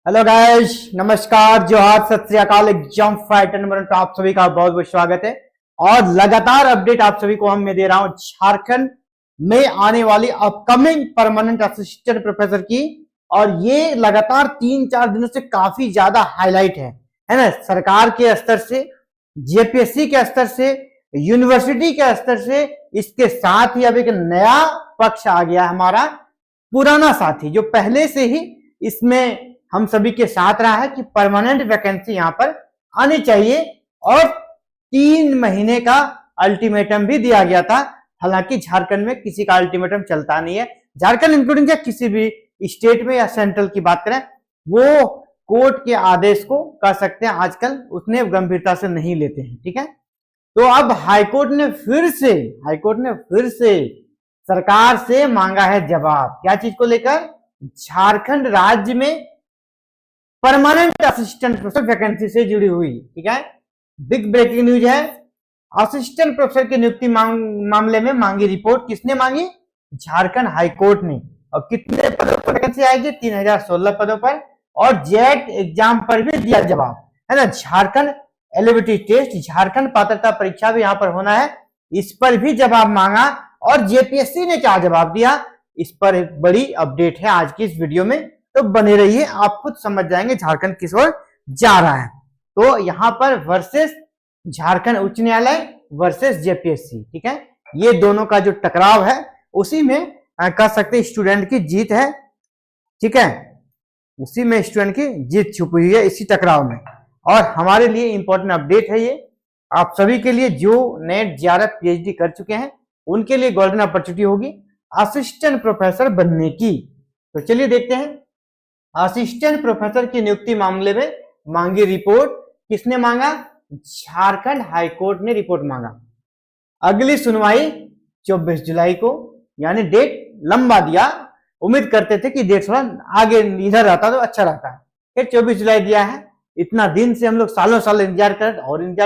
Hello guys, नमस्कार, जोहार, सत श्री अकाल। एग्जाम फाइटर नंबर पे आप सभी का बहुत बहुत स्वागत है। और लगातार अपडेट आप सभी को मैं दे रहा हूं झारखंड में आने वाली अपकमिंग परमानेंट असिस्टेंट प्रोफेसर की। और ये लगातार 3-4 दिनों से काफी ज्यादा हाईलाइट है ना। सरकार के स्तर से, जेपीएससी के स्तर से, यूनिवर्सिटी के स्तर से, इसके साथ ही अब एक नया पक्ष आ गया। हमारा पुराना साथी जो पहले से ही इसमें हम सभी के साथ रहा है कि परमानेंट वैकेंसी यहां पर आनी चाहिए। और 3 महीने का अल्टीमेटम भी दिया गया था। हालांकि झारखंड में किसी का अल्टीमेटम चलता नहीं है। झारखंड इंक्लूडिंग या किसी भी स्टेट में या सेंट्रल की बात करें, वो कोर्ट के आदेश को कह सकते हैं आजकल उतने गंभीरता से नहीं लेते हैं। ठीक है, तो अब हाईकोर्ट ने फिर से सरकार से मांगा है जवाब। क्या चीज को लेकर? झारखंड राज्य में परमानेंट असिस्टेंट प्रोफेसर वैकेंसी से जुड़ी हुई। ठीक है, बिग ब्रेकिंग न्यूज है। असिस्टेंट प्रोफेसर की नियुक्ति मामले में मांगी रिपोर्ट। किसने मांगी? झारखंड हाईकोर्ट ने। और कितने पदों पर वैकेंसी आएगी? 3016 पदों पर। और जेट एग्जाम पर भी दिया जवाब, है ना। झारखंड एलिजिबिलिटी टेस्ट, झारखंड पात्रता परीक्षा भी यहां पर होना है, इस पर भी जवाब मांगा। और जेपीएससी ने क्या जवाब दिया, इस पर एक बड़ी अपडेट है आज की इस वीडियो में। तो बने रहिए, आप खुद समझ जाएंगे झारखंड किस ओर जा रहा है। तो यहां पर वर्सेस झारखंड उच्च न्यायालय वर्सेस जेपीएससी। ठीक है, ये दोनों का जो टकराव है उसी में कह सकते स्टूडेंट की जीत है। ठीक है, उसी में स्टूडेंट की जीत छुपी हुई है, इसी टकराव में। और हमारे लिए इंपॉर्टेंट अपडेट है ये, आप सभी के लिए जो नेट जेआरएफ पीएचडी कर चुके हैं उनके लिए गोल्डन अपॉर्चुनिटी होगी असिस्टेंट प्रोफेसर बनने की। तो चलिए देखते हैं। असिस्टेंट प्रोफेसर की नियुक्ति मामले में मांगी रिपोर्ट। किसने मांगा? झारखंड हाईकोर्ट ने रिपोर्ट मांगा। अगली सुनवाई 24 जुलाई को, यानी डेट लंबा दिया। उम्मीद करते थे कि डेट थोड़ा आगे इधर रहता तो अच्छा रहता है। फिर 24 जुलाई दिया है। इतना दिन से हम लोग सालों साल इंतजार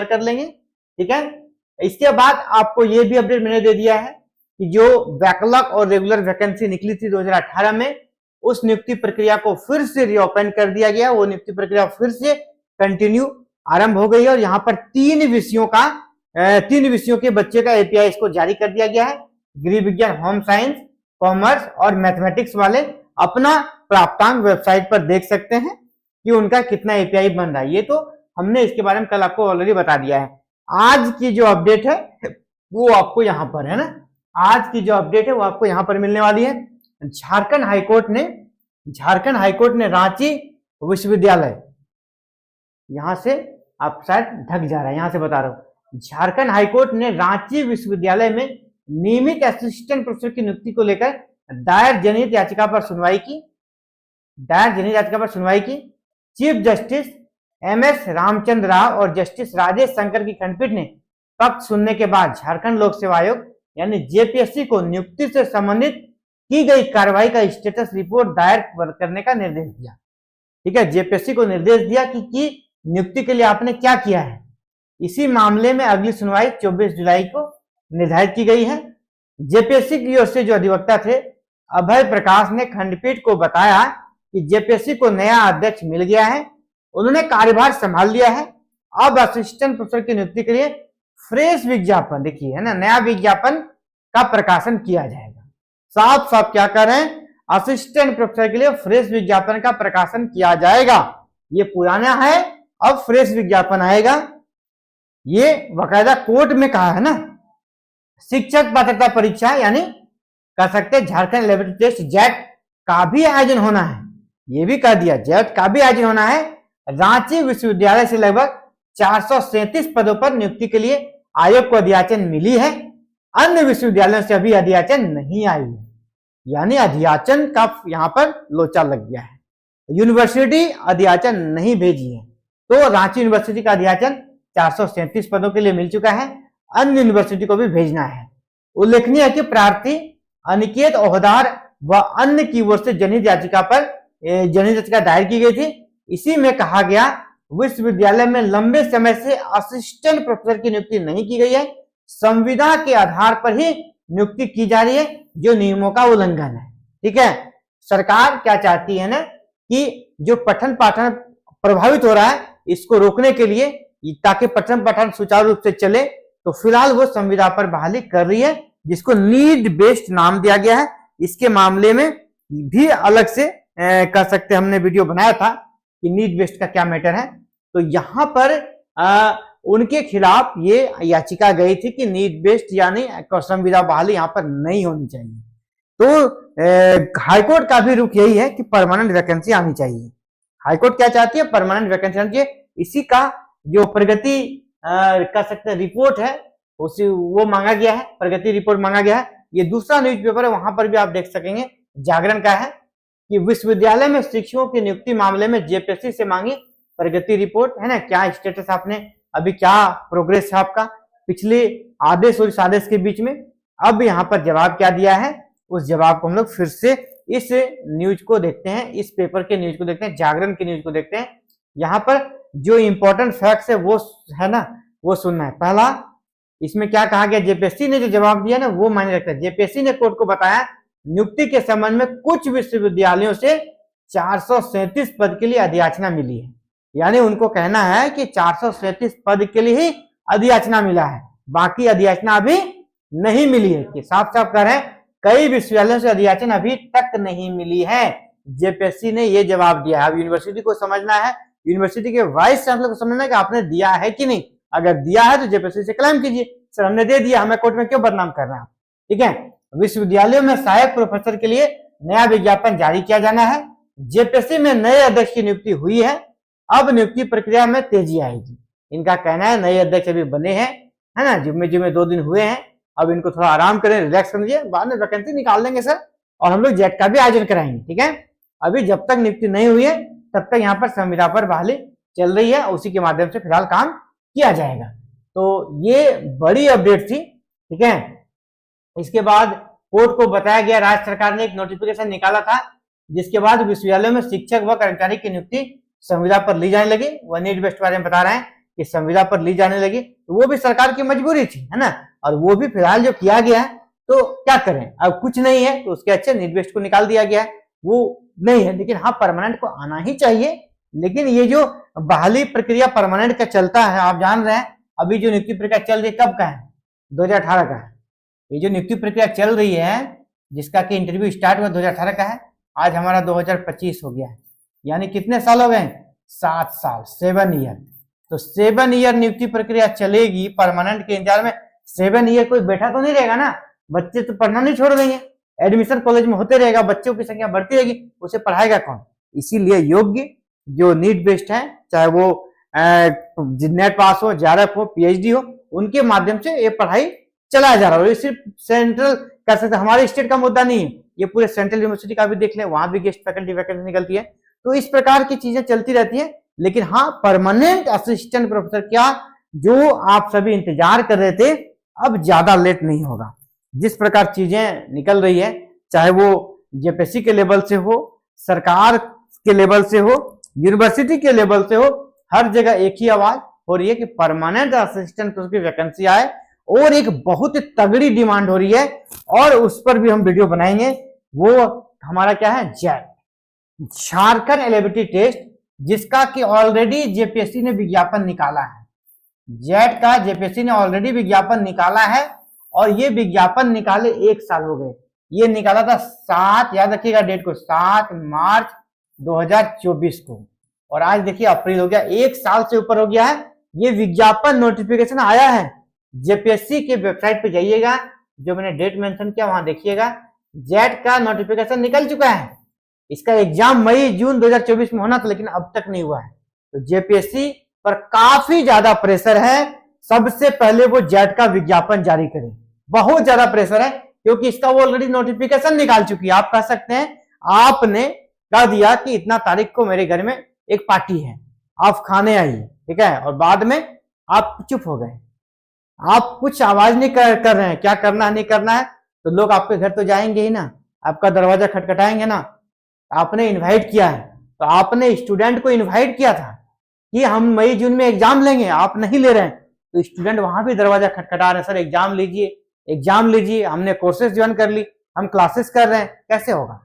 कर लेंगे। ठीक है, इसके बाद आपको यह भी अपडेट मैंने दे दिया है कि जो बैकलॉग और रेगुलर वैकेंसी निकली थी 2018 में, उस नियुक्ति प्रक्रिया को फिर से रीओपन कर दिया गया। वो नियुक्ति प्रक्रिया फिर से कंटिन्यू आरंभ हो गई है। और यहाँ पर 3 विषयों के बच्चे का एपीआई इसको जारी कर दिया गया है। गृह विज्ञान, होम साइंस, कॉमर्स और मैथमेटिक्स वाले अपना प्राप्तांक वेबसाइट पर देख सकते हैं कि उनका कितना एपीआई बन रहा है। ये तो हमने इसके बारे में कल आपको ऑलरेडी बता दिया है। आज की जो अपडेट है वो आपको यहाँ पर है ना, आज की जो अपडेट है वो आपको यहाँ पर मिलने वाली है। झारखंड हाईकोर्ट ने रांची विश्वविद्यालय, यहां से आप शायद ढक जा रहा है, यहां से बता रहा हूं। झारखंड हाईकोर्ट ने रांची विश्वविद्यालय में नियमित असिस्टेंट प्रोफेसर की नियुक्ति को लेकर दायर जनहित याचिका पर सुनवाई की। Chief justice MS Ramchandra Rao और जस्टिस राजेश शंकर की खंडपीठ ने पक्ष सुनने के बाद झारखंड लोक सेवा आयोग यानी जेपीएससी को नियुक्ति से संबंधित की गई कार्रवाई का स्टेटस रिपोर्ट दायर करने का निर्देश दिया। ठीक है, जेपीएससी को निर्देश दिया कि नियुक्ति के लिए आपने क्या किया है। इसी मामले में अगली सुनवाई 24 जुलाई को निर्धारित की गई है। जेपीएससी की ओर से जो अधिवक्ता थे अभय प्रकाश ने खंडपीठ को बताया कि जेपीएससी को नया अध्यक्ष मिल गया है, उन्होंने कार्यभार संभाल लिया है। अब असिस्टेंट प्रोफेसर की नियुक्ति के लिए फ्रेश विज्ञापन, देखिए है ना, नया विज्ञापन का प्रकाशन किया जाएगा। साफ साफ क्या कर रहे हैं, असिस्टेंट प्रोफेसर के लिए फ्रेश विज्ञापन का प्रकाशन किया जाएगा। ये पुराना है, अब फ्रेश विज्ञापन आएगा। ये बकायदा कोर्ट में कहा है ना। शिक्षक पात्रता परीक्षा यानी कह सकते झारखंड एलिजिबिलिटी टेस्ट जेट का भी आयोजन होना है। ये भी कह दिया जेट का भी आयोजन होना है। रांची विश्वविद्यालय से लगभग 437 पदों पर नियुक्ति के लिए आयोग को अधियाचन मिली है। अन्य विश्वविद्यालयों से अभी अधियाचन नहीं आई है, यानी अधियाचन का यहां पर लोचा लग गया है। यूनिवर्सिटी अधियाचन नहीं भेजी है, तो रांची यूनिवर्सिटी का अधियाचन 437 पदों के लिए मिल चुका है। अन्य यूनिवर्सिटी को भी भेजना है। उल्लेखनीय है कि प्रार्थी अनिकेत ओहदार व अन्य की ओर से जनहित याचिका दायर की गई थी। इसी में कहा गया विश्वविद्यालय में लंबे समय से असिस्टेंट प्रोफेसर की नियुक्ति नहीं की गई है, संविदा के आधार पर ही नियुक्ति की जा रही है, जो नियमों का उल्लंघन है। ठीक है, सरकार क्या चाहती है ना कि जो पठन पाठन प्रभावित हो रहा है इसको रोकने के लिए, ताकि पठन पाठन सुचारू रूप से चले, तो फिलहाल वो संविदा पर बहाली कर रही है, जिसको नीड बेस्ड नाम दिया गया है। इसके मामले में भी अलग से कर सकते, हमने वीडियो बनाया था कि नीड बेस्ड का क्या मैटर है। तो यहाँ पर उनके खिलाफ ये याचिका गई थी कि नीड बेस्ड यानी संविदा बहाली यहाँ पर नहीं होनी चाहिए। तो हाईकोर्ट का भी रुख यही है कि परमानेंट वैकेंसी आनी चाहिए। हाईकोर्ट क्या चाहती है? परमानेंट वैकेंसी आनी चाहिए। इसी का जो प्रगति कर सकते हैं रिपोर्ट है, उसी वो मांगा गया है, प्रगति रिपोर्ट मांगा गया है। ये दूसरा न्यूज़पेपर है, वहां पर भी आप देख सकेंगे, जागरण का है कि विश्वविद्यालय में शिक्षकों की नियुक्ति मामले में जेपीएससी से मांगी प्रगति रिपोर्ट, है ना। क्या स्टेटस आपने अभी, क्या प्रोग्रेस है आपका पिछले आदेश और इस आदेश के बीच में। अब यहाँ पर जवाब क्या दिया है, उस जवाब को हम लोग फिर से इस न्यूज को देखते हैं, इस पेपर के न्यूज को देखते हैं, जागरण के न्यूज को देखते हैं। यहाँ पर जो इंपॉर्टेंट फैक्ट्स है वो है ना, वो सुनना है। पहला, इसमें क्या कहा गया, जेपीएससी ने जो जवाब दिया ना वो मायने रखता है। जेपीएससी ने कोर्ट को बताया नियुक्ति के संबंध में कुछ विश्वविद्यालयों से 437 पद के लिए अधियाचना मिली है। यानी उनको कहना है कि 437 पद के लिए ही अधियाचना मिला है, बाकी अधियाचना अभी नहीं मिली है। कि साफ साफ कह रहे हैं कई विश्वविद्यालयों से अधियाचना अभी तक नहीं मिली है। जेपीएससी ने ये जवाब दिया है। अब यूनिवर्सिटी को समझना है, यूनिवर्सिटी के वाइस चांसलर को समझना है कि आपने दिया है कि नहीं। अगर दिया है तो जेपीएससी से क्लेम कीजिए, सर हमने दे दिया, हमें कोर्ट में क्यों बदनाम कर रहे हैं आप। ठीक है, विश्वविद्यालयों में सहायक प्रोफेसर के लिए नया विज्ञापन जारी किया जाना है। जेपीएससी में नए अध्यक्ष की नियुक्ति हुई है, अब नियुक्ति प्रक्रिया में तेजी आएगी। इनका कहना है नए अध्यक्ष अभी बने हैं, है ना, जिम्मे 2 दिन हुए हैं, अब इनको थोड़ा आराम करें, रिलैक्स कर लीजिए, बाद में वैकेंसी निकाल देंगे सर, और हम लोग जेट का भी आयोजन कराएंगे। ठीक है, अभी जब तक नियुक्ति नहीं हुई है तब तक यहाँ पर संविदा पर बहाली चल रही है, उसी के माध्यम से फिलहाल काम किया जाएगा। तो ये बड़ी अपडेट थी। ठीक है, इसके बाद कोर्ट को बताया गया राज्य सरकार ने एक नोटिफिकेशन निकाला था, जिसके बाद विश्वविद्यालयों में शिक्षक व कर्मचारी की नियुक्ति संविदा पर ली जाने लगी। वह नीड बेस्ड बारे में बता रहे हैं कि संविदा पर ली जाने लगी, तो वो भी सरकार की मजबूरी थी, है ना। और वो भी फिलहाल जो किया गया है, तो क्या करें, अब कुछ नहीं है तो उसके अच्छे नीड बेस्ड को निकाल दिया गया है, वो नहीं है। लेकिन हाँ, परमानेंट को आना ही चाहिए। लेकिन ये जो बहाली प्रक्रिया परमानेंट का चलता है, आप जान रहे हैं अभी जो नियुक्ति प्रक्रिया चल रही है कब का है, 2018 का है। ये जो नियुक्ति प्रक्रिया चल रही है, जिसका कि इंटरव्यू स्टार्ट हुआ 2018 का है, आज हमारा 2025 हो गया है, यानी कितने साल हो गए, 7 साल, 7 ईयर। तो 7 ईयर नियुक्ति प्रक्रिया चलेगी परमानेंट के इंतजार में। 7 ईयर कोई बैठा तो नहीं रहेगा ना, बच्चे तो पढ़ना नहीं छोड़ देंगे, एडमिशन कॉलेज में होते रहेगा, बच्चों की संख्या बढ़ती रहेगी, उसे पढ़ाएगा कौन। इसीलिए योग्य जो नीड बेस्ड है, चाहे वो नेट पास हो, जेआरएफ हो, पीएचडी हो, उनके माध्यम से ये पढ़ाई चलाया जा रहा है। सिर्फ सेंट्रल कह सकते, हमारे स्टेट का मुद्दा नहीं है, ये पूरे सेंट्रल यूनिवर्सिटी का भी देख लें, वहां भी गेस्ट फैकल्टी वैकेंसी निकलती है। तो इस प्रकार की चीजें चलती रहती है। लेकिन हाँ, परमानेंट असिस्टेंट प्रोफेसर क्या, जो आप सभी इंतजार कर रहे थे, अब ज्यादा लेट नहीं होगा। जिस प्रकार चीजें निकल रही है, चाहे वो जेपीएससी के लेवल से हो, सरकार के लेवल से हो, यूनिवर्सिटी के लेवल से हो, हर जगह एक ही आवाज हो रही है कि परमानेंट असिस्टेंट प्रोफेसर की वैकेंसी आए। और एक बहुत तगड़ी डिमांड हो रही है, और उस पर भी हम वीडियो बनाएंगे। वो हमारा क्या है, जेट, झारखंड एलिजिबिलिटी टेस्ट, जिसका कि ऑलरेडी जेपीएससी ने विज्ञापन निकाला है। जेट का जेपीएससी ने ऑलरेडी विज्ञापन निकाला है, और ये विज्ञापन निकाले 1 साल हो गए। ये निकाला था 7, याद रखिएगा डेट को, 7 मार्च 2024 को, और आज देखिए अप्रैल हो गया, 1 साल से ऊपर हो गया है। ये विज्ञापन नोटिफिकेशन आया है, जेपीएससी के वेबसाइट पे जाइएगा, जो मैंने डेट मेंशन किया वहां देखिएगा, जेट का नोटिफिकेशन निकल चुका है। इसका एग्जाम मई जून 2024 में होना था, लेकिन अब तक नहीं हुआ है। तो जेपीएससी पर काफी ज्यादा प्रेशर है, सबसे पहले वो जेट का विज्ञापन जारी करे। बहुत ज्यादा प्रेशर है, क्योंकि इसका वो ऑलरेडी नोटिफिकेशन निकाल चुकी है। आप कह सकते हैं आपने कह दिया कि इतना तारीख को मेरे घर में एक पार्टी है, आप खाने आइए, ठीक है, और बाद में आप चुप हो गए, आप कुछ आवाज नहीं कर रहे हैं, क्या करना है नहीं करना है, तो लोग आपके घर तो जाएंगे ही ना, आपका दरवाजा खटखटाएंगे ना। आपने इनवाइट किया है, तो आपने स्टूडेंट को इनवाइट किया था कि हम मई जून में एग्जाम लेंगे, आप नहीं ले रहे हैं, तो स्टूडेंट वहां भी दरवाजा खटखटा रहे हैं, सर एग्जाम लीजिए, एग्जाम लीजिए, हमने कोर्सेज ज्वाइन कर ली, हम क्लासेस कर रहे हैं, कैसे होगा,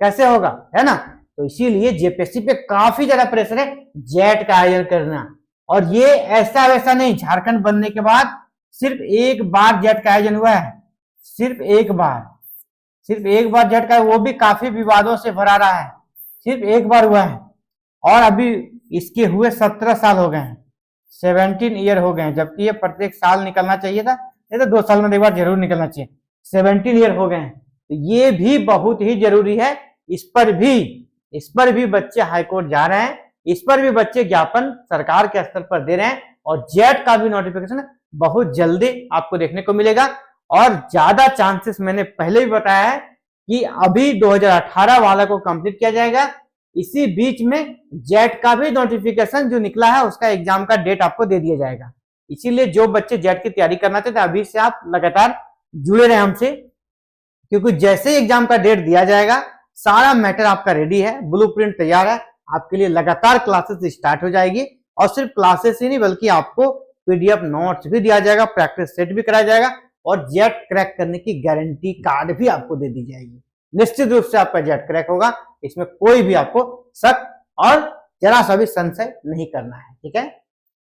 कैसे होगा, है ना। तो इसीलिए जेपीएससी पे काफी ज्यादा प्रेशर है जेट का आयोजन करना। और ये ऐसा वैसा नहीं, झारखंड बनने के बाद सिर्फ एक बार जेट का आयोजन हुआ है, सिर्फ एक बार जेट का, वो भी काफी विवादों से भरा रहा है, सिर्फ एक बार हुआ है। और अभी इसके हुए 17 साल हो गए हैं, 17 ईयर हो गए हैं, जबकि ये प्रत्येक साल निकलना चाहिए था, ये तो 2 साल में एक बार जरूर निकलना चाहिए। 17 ईयर हो गए हैं, तो ये भी बहुत ही जरूरी है। इस पर भी बच्चे हाईकोर्ट जा रहे हैं, इस पर भी बच्चे ज्ञापन सरकार के स्तर पर दे रहे हैं, और जेट का भी नोटिफिकेशन बहुत जल्दी आपको देखने को मिलेगा। और ज्यादा चांसेस मैंने पहले भी बताया है कि अभी 2018 वाला को कंप्लीट किया जाएगा, इसी बीच में जेट का भी नोटिफिकेशन जो निकला है उसका एग्जाम का डेट आपको दे दिया जाएगा। इसीलिए जो बच्चे जेट की तैयारी करना चाहते हैं अभी से आप लगातार जुड़े रहे हमसे, क्योंकि जैसे ही एग्जाम का डेट दिया जाएगा सारा मैटर आपका रेडी है, ब्लूप्रिंट तैयार है, आपके लिए लगातार क्लासेस स्टार्ट हो जाएगी। और सिर्फ क्लासेस ही नहीं बल्कि आपको पीडीएफ नोट्स भी दिया जाएगा, प्रैक्टिस सेट भी कराया जाएगा, और जेट क्रैक करने की गारंटी कार्ड भी आपको दे दी जाएगी। निश्चित रूप से आपका जेट क्रैक होगा, इसमें कोई भी आपको शक और जरा सा भी संशय नहीं करना है, ठीक है।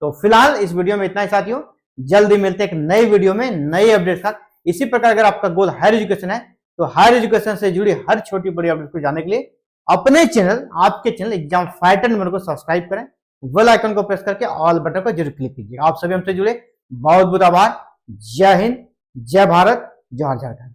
तो फिलहाल इस वीडियो में इतना ही साथियों, जल्दी मिलते हैं एक नई वीडियो में नई अपडेट साथ। इसी प्रकार अगर आपका गोल हायर एजुकेशन है तो हायर एजुकेशन से जुड़ी हर छोटी बड़ी अपडेट को जानने के लिए अपने चैनल, आपके चैनल एग्जाम फाइटर नंबर को सब्सक्राइब करें, बेल आइकन को प्रेस करके ऑल बटन को जरूर क्लिक कीजिए। आप सभी हमसे जुड़े बहुत बहुत आभार। जय हिंद, जय भारत, जय झारखंड।